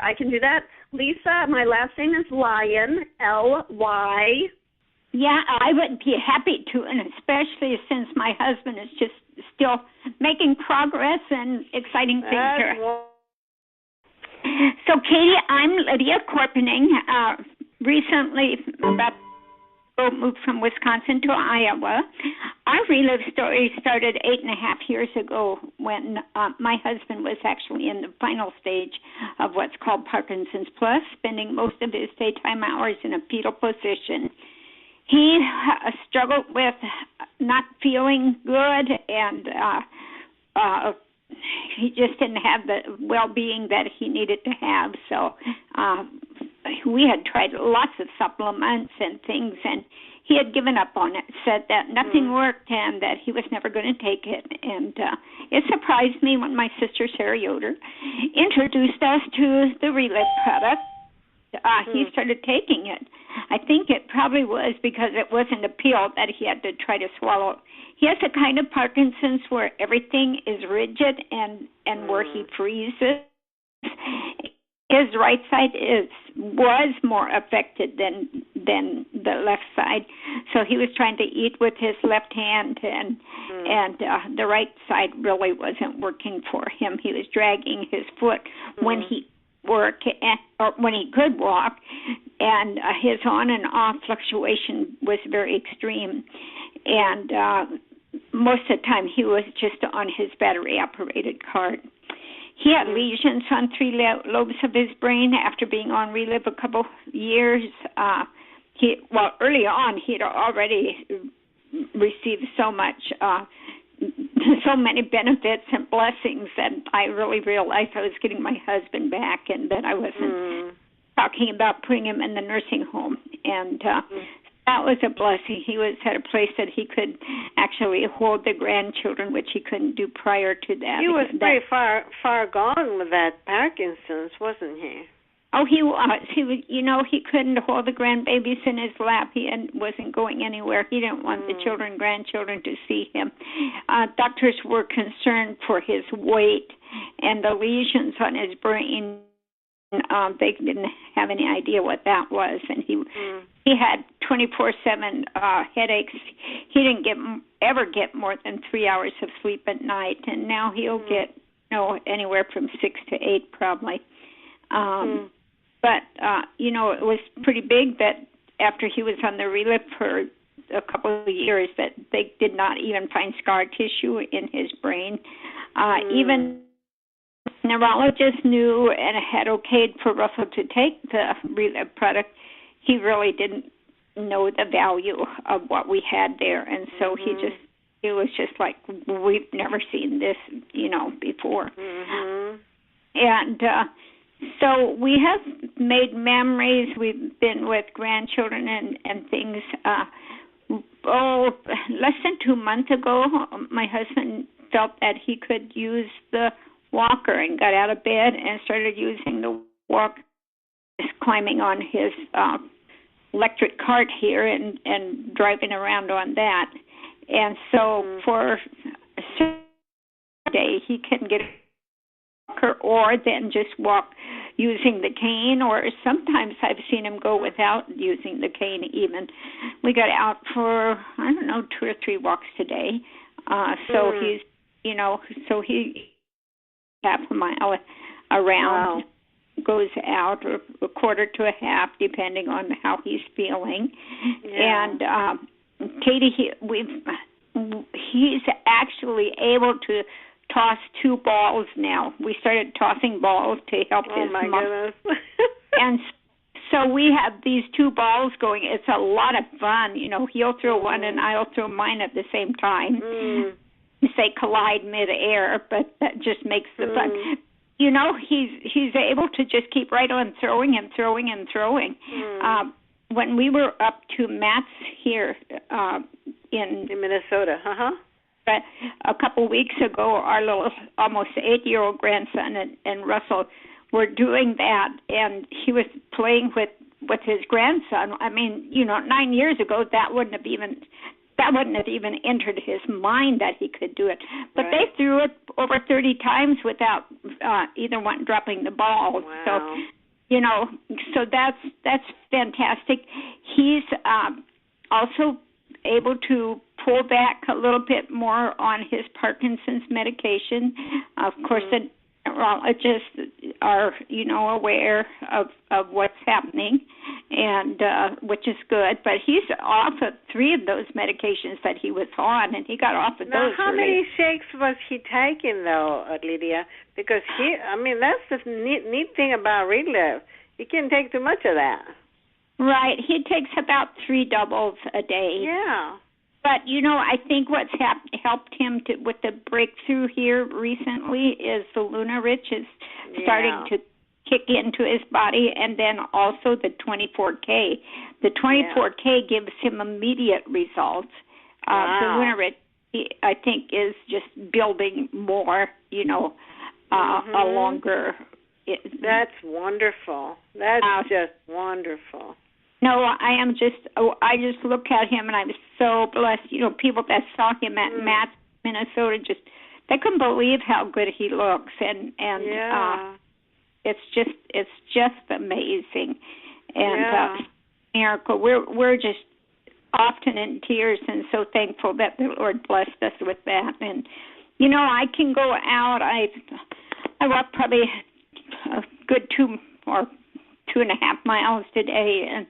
I can do that. Lisa, my last name is Lyon, L-Y. Yeah, I would be happy to, and especially since my husband is just still making progress and exciting things here. So, Katie, I'm Lydia Korpening. Recently, moved from Wisconsin to Iowa. Our Relive story started 8.5 years ago when my husband was actually in the final stage of what's called Parkinson's Plus, spending most of his daytime hours in a fetal position. He struggled with not feeling good, and he just didn't have the well-being that he needed to have. So we had tried lots of supplements and things, and he had given up on it, said that nothing worked and that he was never going to take it. And it surprised me when my sister, Sarah Yoder, introduced us to the Relive product. He started taking it. I think it probably was because it wasn't a pill that he had to try to swallow. He has a kind of Parkinson's where everything is rigid and where he freezes. His right side was more affected than the left side, so he was trying to eat with his left hand, and the right side really wasn't working for him. He was dragging his foot when he worked or when he could walk, and his on and off fluctuation was very extreme, and most of the time he was just on his battery-operated cart. He had lesions on 3 lobes of his brain after being on Relive a couple years. Early on, he had already received so many benefits and blessings that I really realized I was getting my husband back and that I wasn't talking about putting him in the nursing home. And that was a blessing. He was at a place that he could actually hold the grandchildren, which he couldn't do prior to that. He was pretty far gone with that Parkinson's, wasn't he? Oh, he was. He was. He couldn't hold the grandbabies in his lap. He wasn't going anywhere. He didn't want the grandchildren to see him. Doctors were concerned for his weight and the lesions on his brain. They didn't have any idea what that was, and he had 24/7 headaches. He didn't ever get more than 3 hours of sleep at night, and now he'll get anywhere from 6 to 8 probably. But it was pretty big that after he was on the Relive for a couple of years that they did not even find scar tissue in his brain. Even neurologist knew and had okayed for Russell to take the Relive product. He really didn't know the value of what we had there, and so he was just like, we've never seen this, before. And so we have made memories. We've been with grandchildren and things. Less than 2 months ago, my husband felt that he could use the walker and got out of bed and started using the walker, just climbing on his electric cart here and driving around on that. And so for a certain day, he can get a walker or then just walk using the cane, or sometimes I've seen him go without using the cane even. We got out for, 2 or 3 walks today. So he's, he half a mile around, goes out, or a quarter to a half, depending on how he's feeling. And Katie, he's actually able to toss 2 balls now. We started tossing balls to help his mom. Oh, my goodness. And so we have these 2 balls going. It's a lot of fun. He'll throw one and I'll throw mine at the same time. Say collide midair, but that just makes the fun. He's able to just keep right on throwing and throwing and throwing. When we were up to Matt's here in Minnesota, but a couple weeks ago, our little almost 8-year-old grandson and Russell were doing that, and he was playing with his grandson. I mean, 9 years ago, that wouldn't have even entered his mind that he could do it. But they threw it over 30 times without either one dropping the ball. Wow. So that's fantastic. He's also able to pull back a little bit more on his Parkinson's medication. Of course, the neurologists are, aware of what's happening, and which is good. But he's off of 3 of those medications that he was on, and he got off of now, those. How many shakes was he taking, though, Lydia? Because that's the neat thing about Relive. You can't take too much of that. Right. He takes about 3 doubles a day. Yeah. But, I think what's helped him with the breakthrough here recently is the Luna Rich is starting to kick into his body, and then also the 24K. The 24K gives him immediate results. Wow. The Luna Rich, I think, is just building more, a longer... That's wonderful. That's just wonderful. No, I just look at him and I'm so blessed. People that saw him at Matt's, Minnesota, they couldn't believe how good he looks, and it's just amazing, and miracle. We're just often in tears and so thankful that the Lord blessed us with that. And I can go out. I walk probably a good 2 or 2.5 miles today, and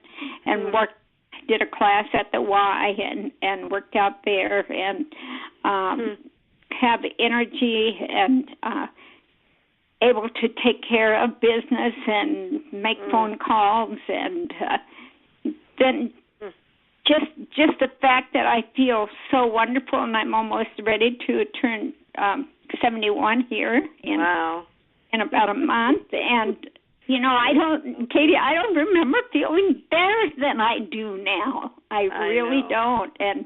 did a class at the Y and worked out there, and have energy and able to take care of business and make phone calls, and then just the fact that I feel so wonderful, and I'm almost ready to turn 71 here in about a month, and Katie, I don't remember feeling better than I do now. I really don't, and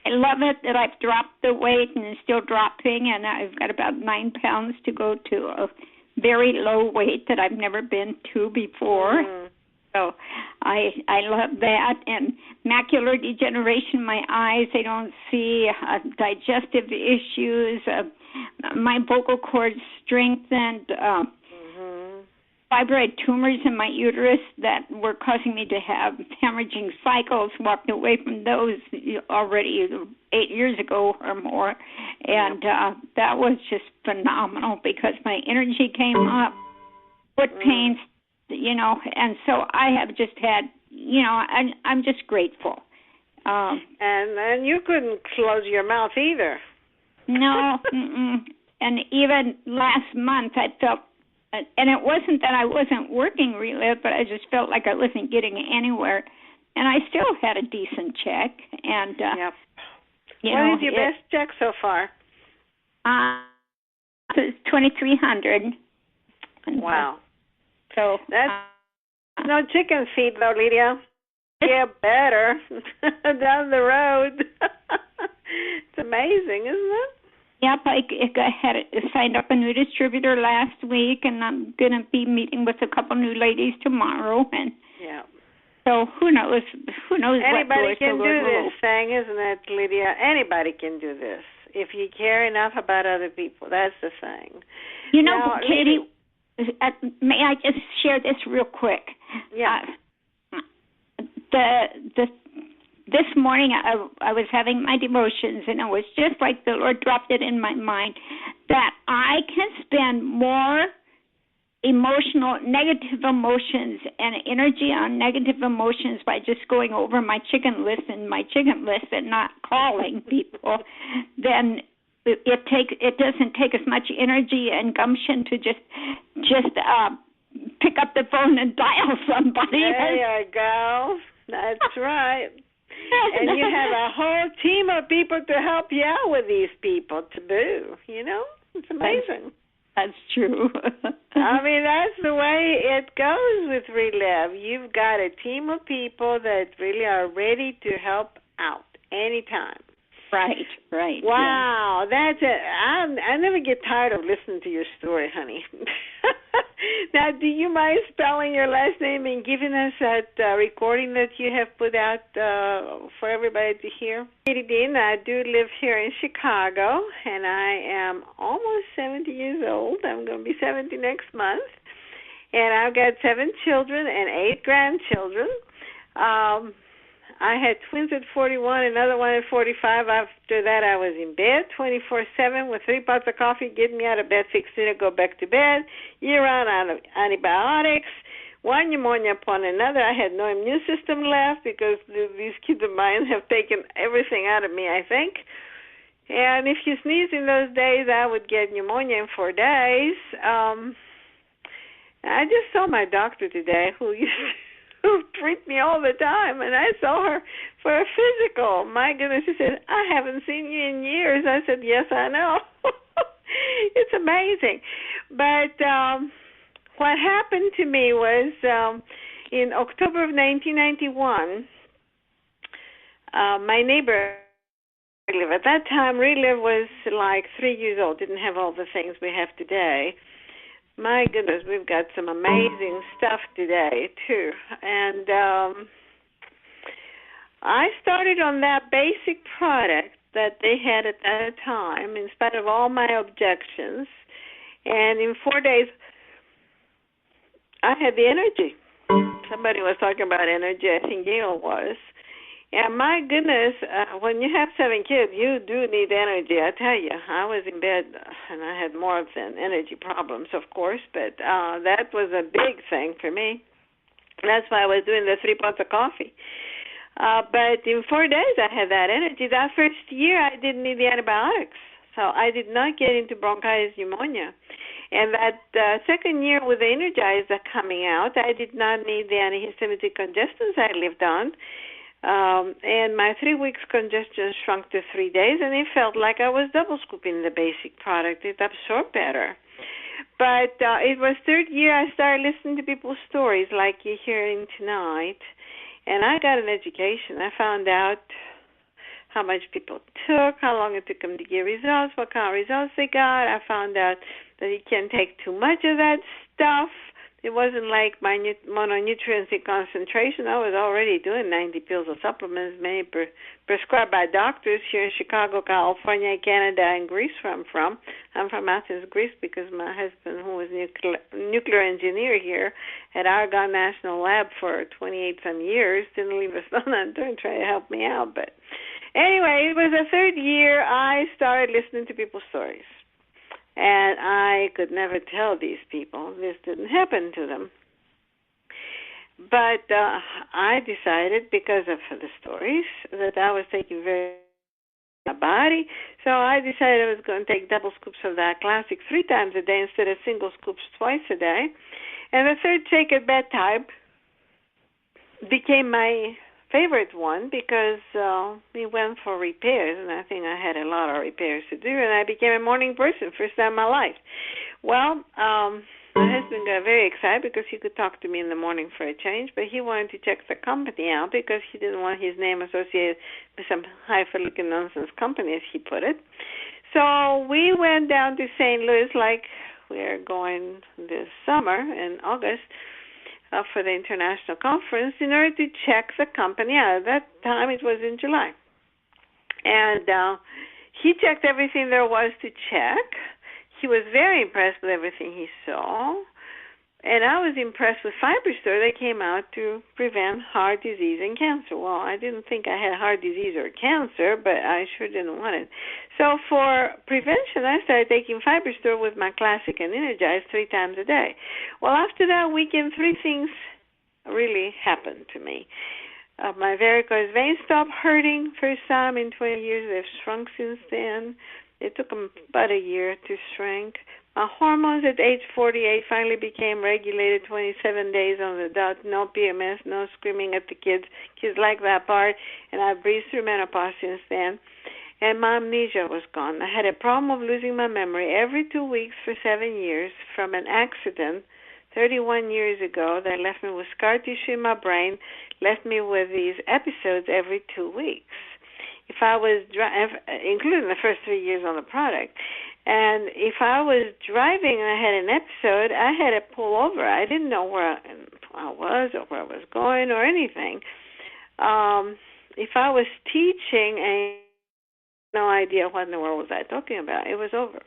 I love it that I've dropped the weight and it's still dropping, and I've got about 9 pounds to go to a very low weight that I've never been to before. So I love that. And macular degeneration, my eyes, I don't see, digestive issues, my vocal cords strengthened, fibroid tumors in my uterus that were causing me to have hemorrhaging cycles, walked away from those already 8 years ago or more. And that was just phenomenal because my energy came up, foot pains, and so I have just had, I'm just grateful. And you couldn't close your mouth either. No, and even last month I felt, and it wasn't that I wasn't working Relive, but I just felt like I wasn't getting anywhere, and I still had a decent check. And what is your best check so far? It's $2,300. Wow. So that's no chicken feed, though, Lydia. Get better down the road. It's amazing, isn't it? Yep, I had signed up a new distributor last week, and I'm going to be meeting with a couple new ladies tomorrow. And so who knows? Anybody can do this thing, isn't it, Lydia? Anybody can do this if you care enough about other people. That's the thing. Now, Katie, may I just share this real quick? Yeah. This morning I was having my devotions, and it was just like the Lord dropped it in my mind that I can spend more negative emotions and energy on negative emotions by just going over my chicken list and not calling people. Then it doesn't take as much energy and gumption to just pick up the phone and dial somebody. There you go. That's right. And you have a whole team of people to help you out with these people to do. It's amazing. That's true. I mean, that's the way it goes with Relive. You've got a team of people that really are ready to help out anytime. Right. Wow, that's it. I never get tired of listening to your story, honey. Now, do you mind spelling your last name and giving us that recording that you have put out for everybody to hear? KD2, I do live here in Chicago, and I am almost 70 years old. I'm going to be 70 next month. And I've got 7 children and 8 grandchildren. I had twins at 41, another one at 45. After that, I was in bed 24/7 with 3 pots of coffee, getting me out of bed, fixing to go back to bed, year-round antibiotics, one pneumonia upon another. I had no immune system left because these kids of mine have taken everything out of me, I think. And if you sneezed in those days, I would get pneumonia in 4 days. I just saw my doctor today who treat me all the time, and I saw her for a physical. My goodness, she said, I haven't seen you in years. I said, yes, I know. It's amazing. But what happened to me was in October of 1991, my neighbor, at that time, Relive was like 3 years old, didn't have all the things we have today. My goodness, we've got some amazing stuff today, too. And I started on that basic product that they had at that time, in spite of all my objections. And in 4 days, I had the energy. Somebody was talking about energy. I think Gail was. And my goodness, when you have 7 kids, you do need energy. I tell you, I was in bed, and I had more than energy problems, of course, but that was a big thing for me. That's why I was doing the 3 pots of coffee. But in 4 days, I had that energy. That first year, I didn't need the antibiotics, so I did not get into bronchitis pneumonia. And that second year with the Energizer coming out, I did not need the antihistamine decongestants I lived on. And my 3 weeks congestion shrunk to 3 days, and it felt like I was double scooping the basic product. It absorbed better. But it was third year I started listening to people's stories like you're hearing tonight, and I got an education. I found out how much people took, how long it took them to get results, what kind of results they got. I found out that you can't take too much of that stuff. It wasn't like my mononutrients in concentration. I was already doing 90 pills of supplements, many prescribed by doctors here in Chicago, California, Canada, and Greece where I'm from. I'm from Athens, Greece, because my husband, who was nuclear engineer here at Argonne National Lab for 28-some years, didn't leave a stone unturned trying to help me out. But anyway, it was the third year I started listening to people's stories. And I could never tell these people this didn't happen to them. But I decided, because of the stories, that I was taking very my body. So I decided I was going to take double scoops of that classic 3 times a day instead of single scoops twice a day. And the third shake at bedtime became my favorite one because we went for repairs, and I think I had a lot of repairs to do, and I became a morning person, first time in my life. Well, my husband got very excited because he could talk to me in the morning for a change, but he wanted to check the company out because he didn't want his name associated with some highfalutin nonsense company, as he put it. So we went down to St. Louis, like we're going this summer in August, for the international conference in order to check the company out. At that time, it was in July. And he checked everything there was to check. He was very impressed with everything he saw. And I was impressed with FiberStore. They came out to prevent heart disease and cancer. Well, I didn't think I had heart disease or cancer, but I sure didn't want it. So for prevention, I started taking FiberStore with my Classic and Energize 3 times a day. Well, after that weekend, 3 things really happened to me. My varicose veins stopped hurting first time in 20 years. They've shrunk since then. It took them about a year to shrink. My hormones at age 48 finally became regulated 27 days on the dot. No PMS, no screaming at the kids. Kids like that part. And I've breezed through menopause since then. And my amnesia was gone. I had a problem of losing my memory every 2 weeks for 7 years from an accident 31 years ago that left me with scar tissue in my brain, left me with these episodes every 2 weeks. If I was, including the first 3 years on the product, And if I was driving and I had an episode, I had to pull over. I didn't know where I was or where I was going or anything. If I was teaching and no idea what in the world was I talking about, it was over.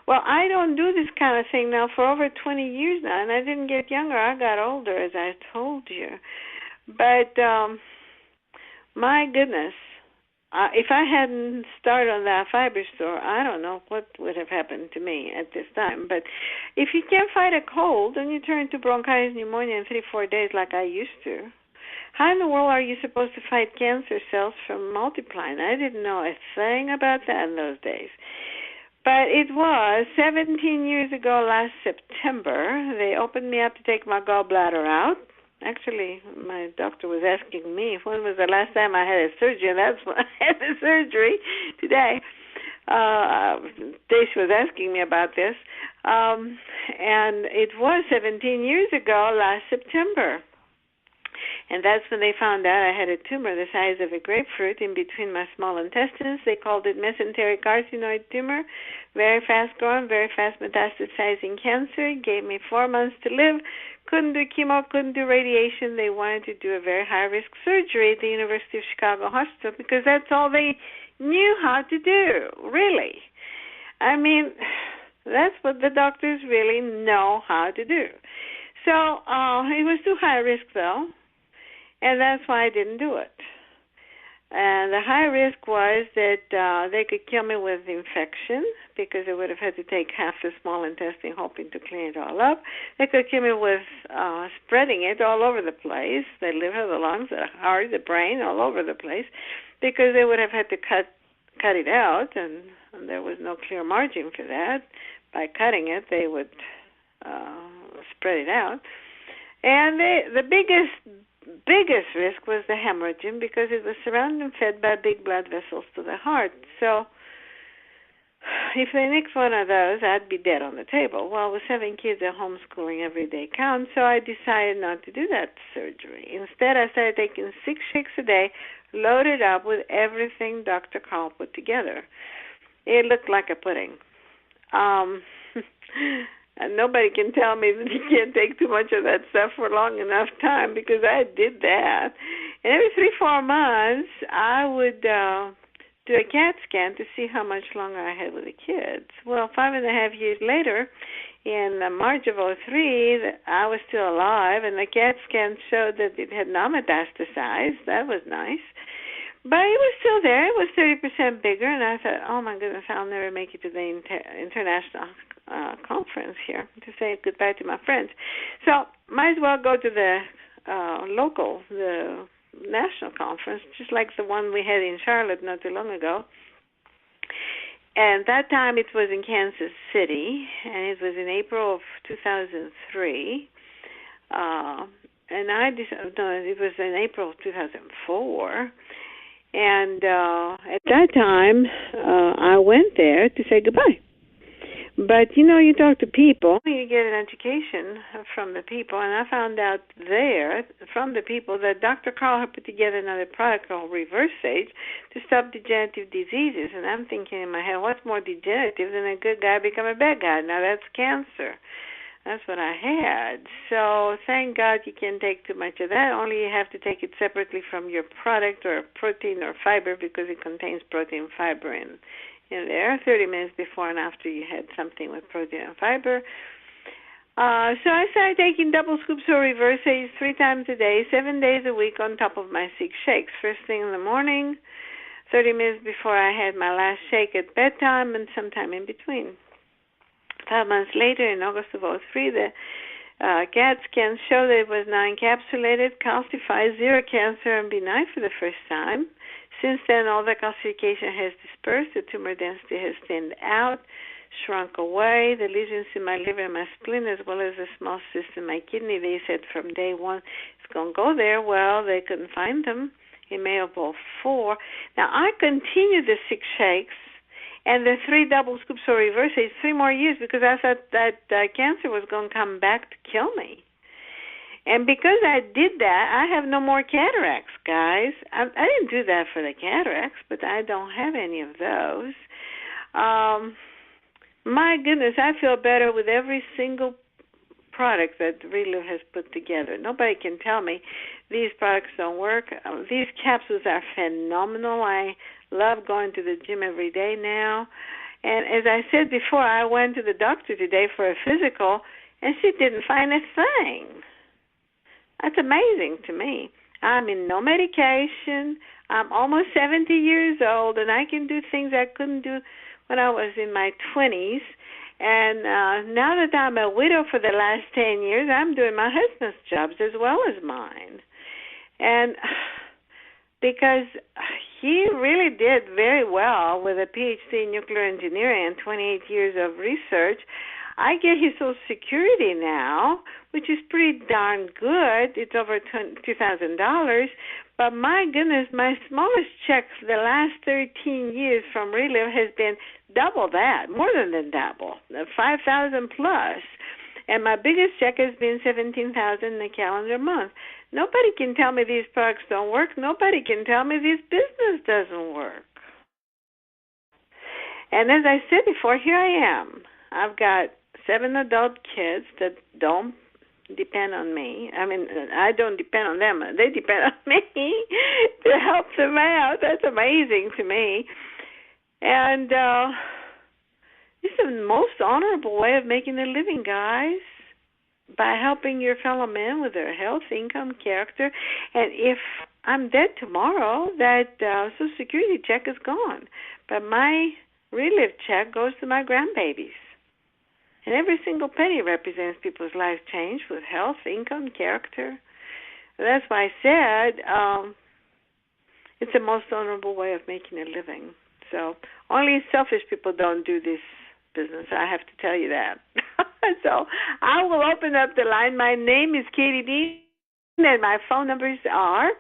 Well, I don't do this kind of thing now for over 20 years now, and I didn't get younger. I got older, as I told you. But my goodness, if I hadn't started on that fiber store, I don't know what would have happened to me at this time. But if you can't fight a cold, then you turn to bronchitis pneumonia in 3-4 days like I used to. How in the world are you supposed to fight cancer cells from multiplying? I didn't know a thing about that in those days. But it was 17 years ago last September. They opened me up to take my gallbladder out. Actually, my doctor was asking me when was the last time I had a surgery, and that's when I had the surgery today. She was asking me about this. And it was 17 years ago last September. And that's when they found out I had a tumor the size of a grapefruit in between my small intestines. They called it mesenteric carcinoid tumor. Very fast growing, very fast metastasizing cancer. Gave me 4 months to live. Couldn't do chemo, couldn't do radiation. They wanted to do a very high-risk surgery at the University of Chicago Hospital because that's all they knew how to do, really. I mean, that's what the doctors really know how to do. So it was too high risk, though. And that's why I didn't do it. And the high risk was that they could kill me with infection because they would have had to take half the small intestine hoping to clean it all up. They could kill me with spreading it all over the place, the liver, the lungs, the heart, the brain, all over the place, because they would have had to cut it out, and there was no clear margin for that. By cutting it, they would spread it out. And the biggest risk was the hemorrhaging because it was surrounded and fed by big blood vessels to the heart. So if they nicked one of those, I'd be dead on the table. Well, with 7 kids at homeschooling, every day counts, so I decided not to do that surgery. Instead, I started taking 6 shakes a day, loaded up with everything Dr. Carl put together. It looked like a pudding. And nobody can tell me that you can't take too much of that stuff for long enough time because I did that. And every 3-4 months, I would do a CAT scan to see how much longer I had with the kids. Well, 5.5 years later, in March of 2003, I was still alive, and the CAT scan showed that it had not metastasized. That was nice. But it was still there. It was 30% bigger, and I thought, oh, my goodness, I'll never make it to the international conference here to say goodbye to my friends. So might as well go to the national conference, just like the one we had in Charlotte not too long ago. And that time it was in Kansas City, and it was in April of 2003. And it was in April of 2004. And at that time, I went there to say goodbye. But, you talk to people, you get an education from the people, and I found out there from the people that Dr. Carl had put together another product called Reverse Sage to stop degenerative diseases. And I'm thinking in my head, what's more degenerative than a good guy become a bad guy? Now, that's cancer. That's what I had. So thank God you can't take too much of that. Only you have to take it separately from your product or protein or fiber because it contains protein, fiber, and there 30 minutes before and after you had something with protein and fiber. So I started taking double scoops of Reverse Sage 3 times a day, 7 days a week on top of my 6 shakes. First thing in the morning, 30 minutes before I had my last shake at bedtime, and sometime in between. 5 months later, in August of 2003, the CAT scan showed that it was non-encapsulated, calcified, 0 cancer, and benign for the first time. Since then, all the calcification has dispersed. The tumor density has thinned out, shrunk away. The lesions in my liver and my spleen, as well as the small cyst in my kidney, they said from day one, it's going to go there. Well, they couldn't find them in May of 2004. Now, I continued the 6 shakes and the 3 double scoops of Reverse Sage 3 more years because I thought that cancer was going to come back to kill me. And because I did that, I have no more cataracts, guys. I didn't do that for the cataracts, but I don't have any of those. My goodness, I feel better with every single product that Relive has put together. Nobody can tell me these products don't work. These capsules are phenomenal. I love going to the gym every day now. And as I said before, I went to the doctor today for a physical, and she didn't find a thing. That's amazing to me. I'm in no medication. I'm almost 70 years old, and I can do things I couldn't do when I was in my 20s. And now that I'm a widow for the last 10 years, I'm doing my husband's jobs as well as mine. And because he really did very well with a PhD in nuclear engineering and 28 years of research, I get his Social Security now, which is pretty darn good. It's over $2,000. But my goodness, my smallest check for the last 13 years from Relive has been double that, more than double, 5,000 plus. And my biggest check has been $17,000 in a calendar month. Nobody can tell me these products don't work. Nobody can tell me this business doesn't work. And as I said before, here I am. I've got 7 adult kids that don't depend on me. I mean, I don't depend on them. They depend on me to help them out. That's amazing to me. And it's the most honorable way of making a living, guys, by helping your fellow men with their health, income, character. And if I'm dead tomorrow, that Social Security check is gone. But my Relive check goes to my grandbabies. And every single penny represents people's life change with health, income, character. That's why I said it's the most honorable way of making a living. So only selfish people don't do this business. I have to tell you that. So I will open up the line. My name is KD2, and my phone numbers are